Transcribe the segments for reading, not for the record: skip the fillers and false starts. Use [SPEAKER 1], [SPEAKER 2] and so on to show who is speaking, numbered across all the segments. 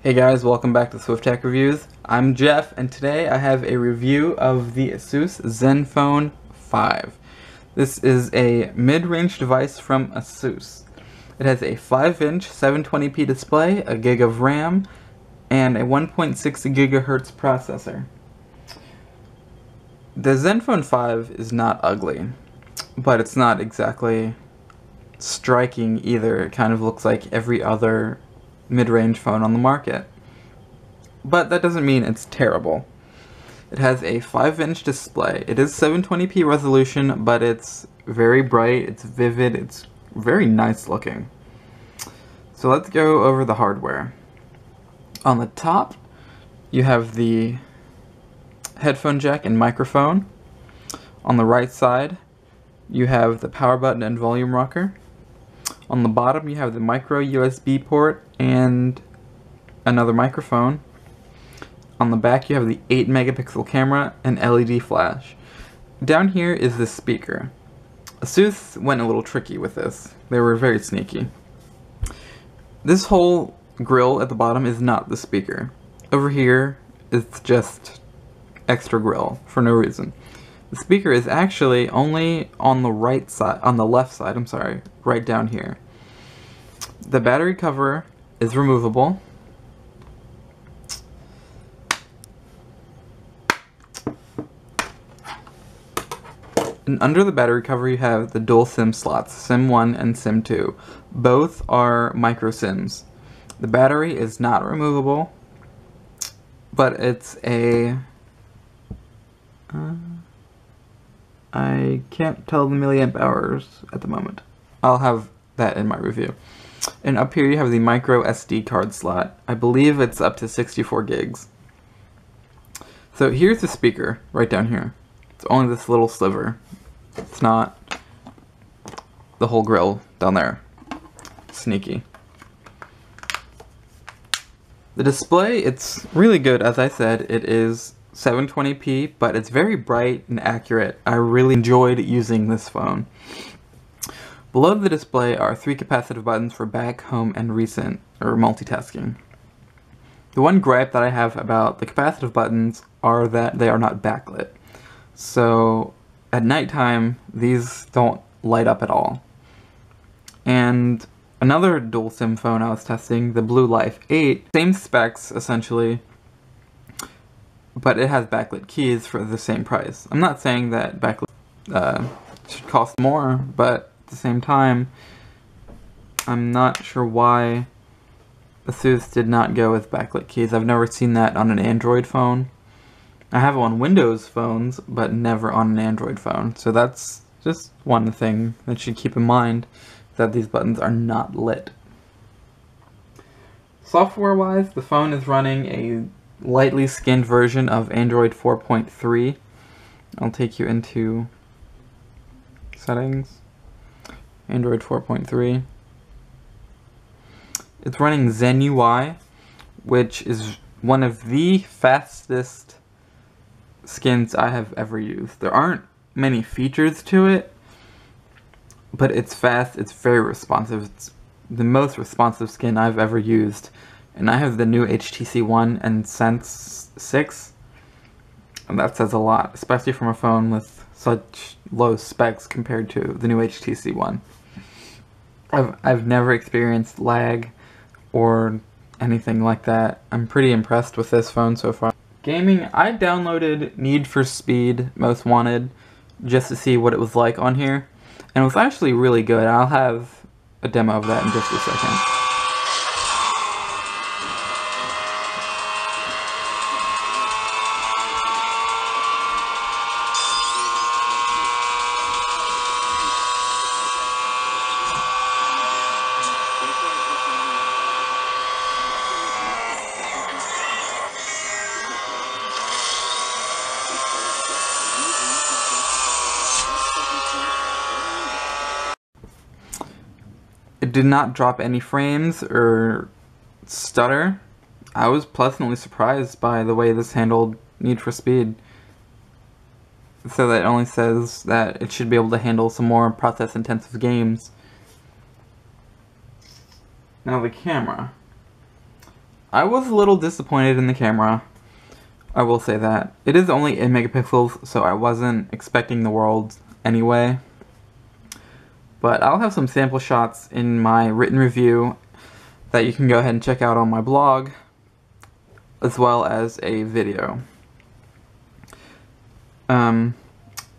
[SPEAKER 1] Hey guys, welcome back to Swift Tech Reviews. I'm Jeff, and today I have a review of the ASUS Zenfone 5. This is a mid-range device from ASUS. It has a 5-inch 720p display, a gig of RAM, and a 1.6 GHz processor. The Zenfone 5 is not ugly, but it's not exactly striking either. It kind of looks like every other mid-range phone on the market. But that doesn't mean it's terrible. It has a 5-inch display. It is 720p resolution, but it's very bright, it's vivid, it's very nice looking. So let's go over the hardware. On the top, you have the headphone jack and microphone. On the right side, you have the power button and volume rocker. On the bottom, you have the micro USB port and another microphone. On the back, you have the 8 megapixel camera and LED flash. Down here is the speaker. ASUS went a little tricky with this. They were very sneaky. This whole grill at the bottom is not the speaker. Over here, it's just extra grill for no reason. The speaker is actually only on the right side, on the left side, I'm sorry, right down here. The battery cover is removable. And under the battery cover you have the dual SIM slots, SIM 1 and SIM 2. Both are micro SIMs. The battery is not removable, but it's a... I can't tell the milliamp hours at the moment. I'll have that in my review. And up here you have the micro SD card slot. I believe it's up to 64 gigs. So here's the speaker, right down here. It's only this little sliver. It's not the whole grill down there. Sneaky. The display, it's really good, as I said. It is 720p, but it's very bright and accurate. I really enjoyed using this phone. Below the display are 3 capacitive buttons for back, home, and recent, or multitasking. The one gripe that I have about the capacitive buttons are that they are not backlit. So at nighttime, these don't light up at all. And another dual SIM phone I was testing, the Blue Life 8, same specs essentially, but it has backlit keys for the same price. I'm not saying that backlit should cost more, but at the same time, I'm not sure why ASUS did not go with backlit keys. I've never seen that on an Android phone. I have it on Windows phones, but never on an Android phone. So that's just one thing that you should keep in mind, that these buttons are not lit. Software-wise, the phone is running a lightly skinned version of Android 4.3. I'll take you into settings. Android 4.3. It's running Zen UI, which is one of the fastest skins I have ever used. There aren't many features to it, but it's fast, it's very responsive. It's the most responsive skin I've ever used. And I have the new HTC One and Sense 6, and that says a lot, especially from a phone with such low specs compared to the new HTC One. I've never experienced lag or anything like that. I'm pretty impressed with this phone so far. Gaming, I downloaded Need for Speed Most Wanted just to see what it was like on here, and it was actually really good. I'll have a demo of that in just a second. It did not drop any frames or stutter. I was pleasantly surprised by the way this handled Need for Speed. So that only says that it should be able to handle some more process-intensive games. Now the camera. I was a little disappointed in the camera. I will say that. It is only 8 megapixels, so I wasn't expecting the world anyway. But I'll have some sample shots in my written review that you can go ahead and check out on my blog, as well as a video.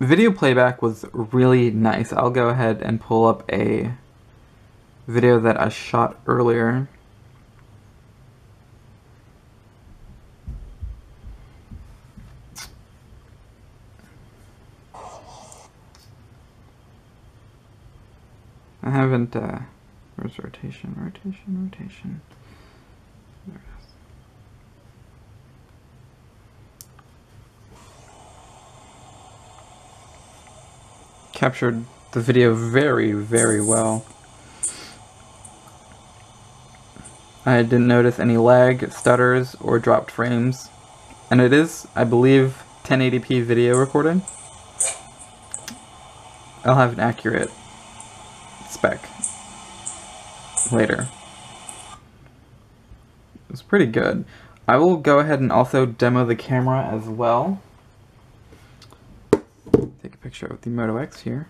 [SPEAKER 1] Video playback was really nice. I'll go ahead and pull up a video that I shot earlier. I haven't, where's rotation? There it is. Captured the video very, very well. I didn't notice any lag, stutters, or dropped frames. And it is, I believe, 1080p video recording. I'll have an accurate spec later. It's pretty good. I will go ahead and also demo the camera as well. Take a picture of the Moto X here.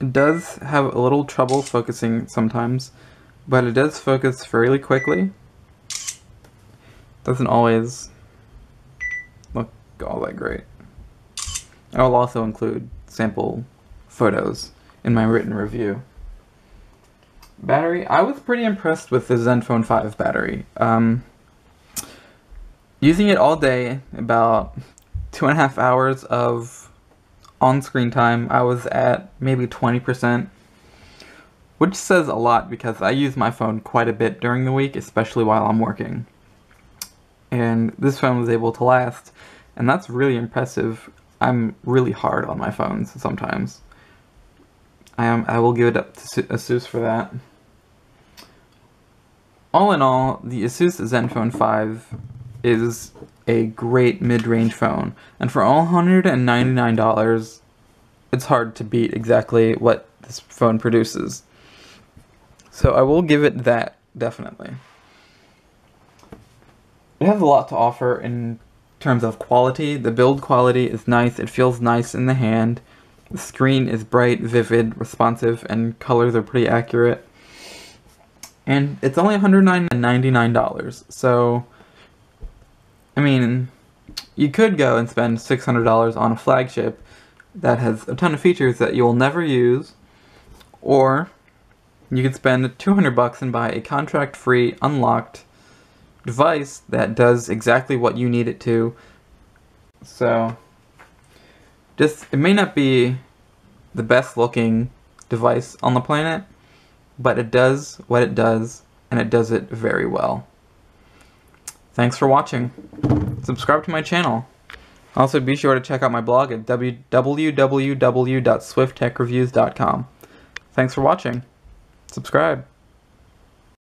[SPEAKER 1] It does have a little trouble focusing sometimes, but it does focus fairly quickly. Doesn't always look all that great. I will also include sample photos in my written review. Battery, I was pretty impressed with the Zenfone 5 battery. Using it all day, about 2.5 hours of on-screen time, I was at maybe 20%, which says a lot because I use my phone quite a bit during the week, especially while I'm working. And this phone was able to last, and that's really impressive. I'm really hard on my phones sometimes. I will give it up to ASUS for that. All in all, the ASUS Zenfone 5 is a great mid-range phone, and for all $199, it's hard to beat exactly what this phone produces. So I will give it that, definitely. It has a lot to offer in terms of quality. The build quality is nice, it feels nice in the hand. The screen is bright, vivid, responsive, and colors are pretty accurate. And it's only $199, so I mean, you could go and spend $600 on a flagship that has a ton of features that you'll never use, or you could spend $200 and buy a contract-free, unlocked device that does exactly what you need it to. So, it may not be the best looking device on the planet, but it does what it does, and it does it very well. Thanks for watching. Subscribe to my channel. Also, be sure to check out my blog at www.swifttechreviews.com. Thanks for watching. Subscribe.